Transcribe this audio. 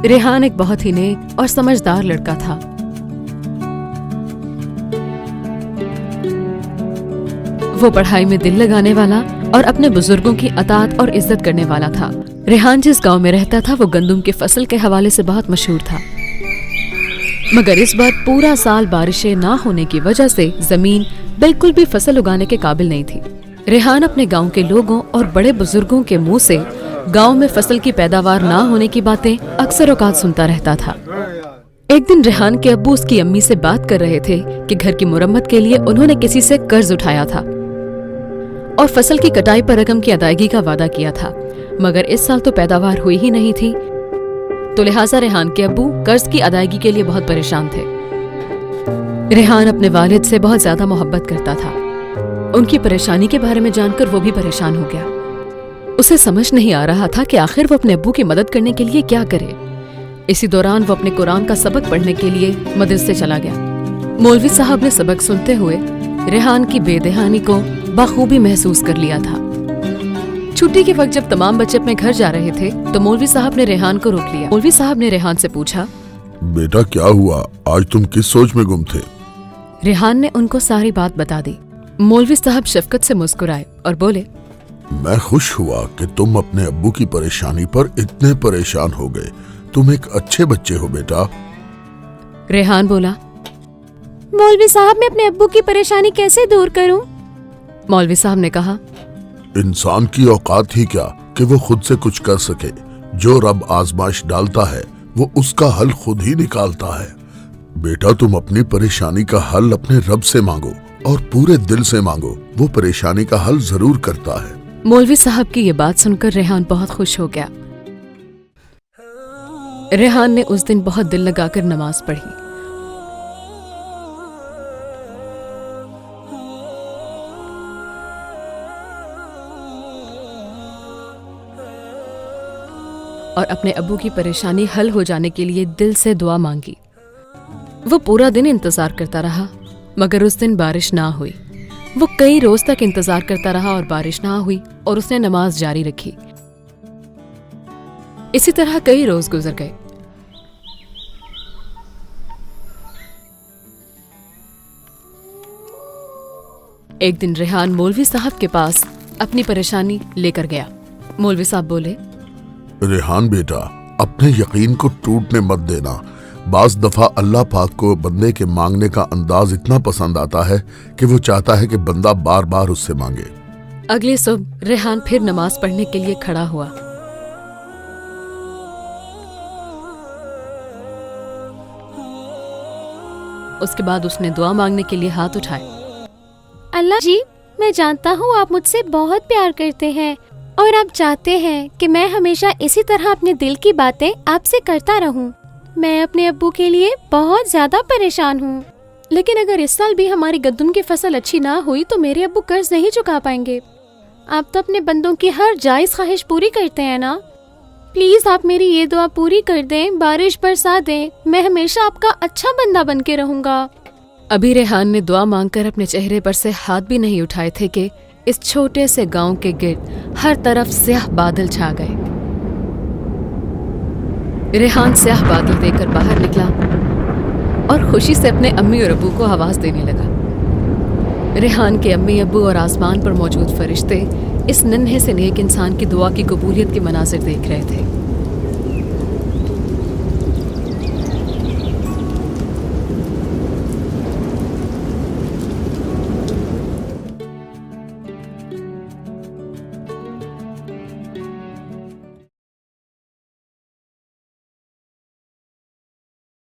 रेहान एक बहुत ही नेक और समझदार लड़का था। वो पढ़ाई में दिल लगाने वाला और अपने बुजुर्गों की अतात और इज्जत करने वाला था। रेहान जिस गांव में रहता था वो गंदम के फसल के हवाले से बहुत मशहूर था, मगर इस बार पूरा साल बारिशें ना होने की वजह से जमीन बिल्कुल भी फसल उगाने के काबिल नहीं थी। रेहान अपने गांव के लोगों और बड़े बुजुर्गों के मुंह से गांव में फसल की पैदावार ना होने की बातें अक्सर औकात सुनता रहता था। एक दिन रेहान के अब्बू उसकी अम्मी से बात कर रहे थे कि घर की मुरम्मत के लिए उन्होंने किसी से कर्ज उठाया था और फसल की कटाई पर रकम की अदायगी का वादा किया था, मगर इस साल तो पैदावार हुई ही नहीं थी। तो लिहाजा रेहान के अब्बू कर्ज की अदायगी के लिए बहुत परेशान थे। रेहान अपने वालिद से बहुत ज्यादा मोहब्बत करता था। उनकी परेशानी के बारे में जानकर वो भी परेशान हो गया। उसे समझ नहीं आ रहा था कि आखिर वो अपने अब्बू की मदद करने के लिए क्या करे। इसी दौरान वो अपने कुरान का सबक पढ़ने के लिए मदरसे चला गया। मौलवी साहब ने सबक सुनते हुए रेहान की बेदहानी को बखूबी महसूस कर लिया था। छुट्टी के वक्त जब तमाम बच्चे अपने घर जा रहे थे तो मौलवी साहब ने रेहान को रोक लिया। मौलवी साहब ने रेहान से पूछा, बेटा क्या हुआ, आज तुम किस सोच में गुम थे? रेहान ने उनको सारी बात बता दी। मौलवी साहब शफकत से मुस्कुराए और बोले, मैं खुश हुआ कि तुम अपने अब्बू की परेशानी पर इतने परेशान हो गए। तुम एक अच्छे बच्चे हो बेटा। रेहान बोला, मौलवी साहब मैं अपने अब्बू की परेशानी कैसे दूर करूं? मौलवी साहब ने कहा, इंसान की औकात ही क्या कि वो खुद से कुछ कर सके। जो रब आजमाइश डालता है वो उसका हल खुद ही निकालता है। बेटा तुम अपनी परेशानी का हल अपने रब से मांगो और पूरे दिल से मांगो, वो परेशानी का हल जरूर करता है। मौलवी साहब की ये बात सुनकर रेहान बहुत खुश हो गया। रेहान ने उस दिन बहुत दिल लगाकर नमाज पढ़ी। और अपने अब्बू की परेशानी हल हो जाने के लिए दिल से दुआ मांगी। वो पूरा दिन इंतजार करता रहा, मगर उस दिन बारिश ना हुई। वो कई रोज तक इंतजार करता रहा और बारिश ना हुई और उसने नमाज जारी रखी। इसी तरह कई रोज गुजर गए। एक दिन रेहान मौलवी साहब के पास अपनी परेशानी लेकर गया। मौलवी साहब बोले, रेहान बेटा अपने यकीन को टूटने मत देना। बाज दफा अल्लाह पाक को बंदे के मांगने का अंदाज इतना पसंद आता है कि वो चाहता है कि बंदा बार बार उससे मांगे। अगले सुबह रेहान फिर नमाज पढ़ने के लिए खड़ा हुआ। उसके बाद उसने दुआ मांगने के लिए हाथ उठाए। अल्लाह जी, मैं जानता हूँ आप मुझसे बहुत प्यार करते हैं और आप चाहते हैं कि मैं हमेशा इसी तरह अपने दिल की बातें आपसे करता रहूं। मैं अपने अब्बू के लिए बहुत ज्यादा परेशान हूँ, लेकिन अगर इस साल भी हमारी गंदम की फसल अच्छी ना हुई तो मेरे अब्बू कर्ज नहीं चुका पाएंगे। आप तो अपने बंदों की हर जायज ख्वाहिश पूरी करते हैं ना। प्लीज आप मेरी ये दुआ पूरी कर दें, बारिश बरसा दें। मैं हमेशा आपका अच्छा बंदा बन के रहूंगा। अभी रेहान ने दुआ मांगकर अपने चेहरे पर से हाथ भी नहीं उठाए थे कि इस छोटे से गांव के गिर्द हर तरफ स्याह बादल छा गए। रेहान स्याह बादल देखकर बाहर निकला और खुशी से अपने अम्मी और अब्बू को आवाज देने लगा। रेहान के अम्मी अब्बू और आसमान पर मौजूद फरिश्ते इस नन्हे से नेक इंसान की दुआ की कबूलियत के मनाजिर देख रहे थे।